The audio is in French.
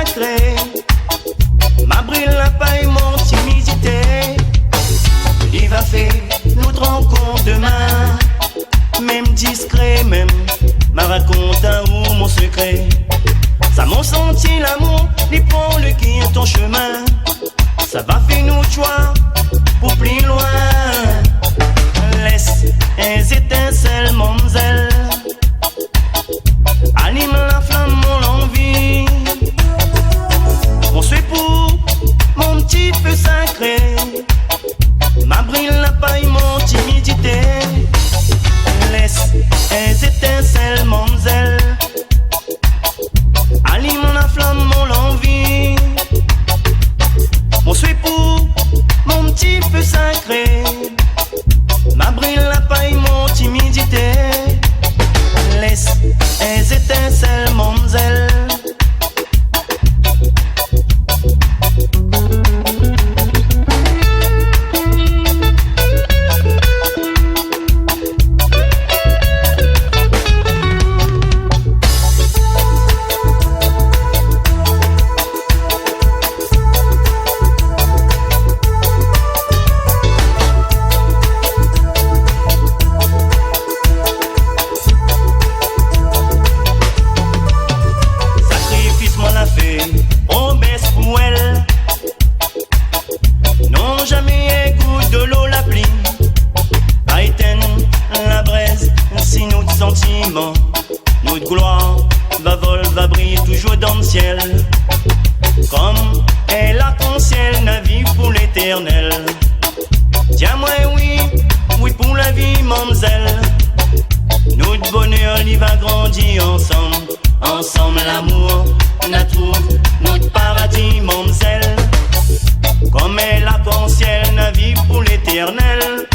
sacré. Ma brille la paille, mon timidité. Il va faire notre rencontre demain. Même discret, même m'a raconté un ou mon secret. Ça m'a senti l'amour, l'épaule qui est ton chemin. Ça va faire nous choix pour plus loin. Laisse les étincelles, mademoiselle. Anime la flamme, mon envie. On se fait pour mon petit feu sacré. Ma brille la paille, mon timidité. Laisse les étincelles, mademoiselle. Allume la flamme, mon envie. On se fait pour mon petit feu sacré. Ma brille la paille, mon timidité. Laisse les étincelles, mademoiselle. On baisse pour elle. Non, jamais écoute de l'eau la pluie. À éteindre la braise, si notre sentiment, notre gloire va voler, va briller toujours dans le ciel. Comme elle a ton ciel, navigue pour l'éternel. Tiens-moi, oui, oui pour la vie, mademoiselle. Notre bonheur, il va grandir ensemble. Ensemble l'amour, on trouve notre paradis, mademoiselle. Comme elle a ton ciel, navigue pour l'éternel.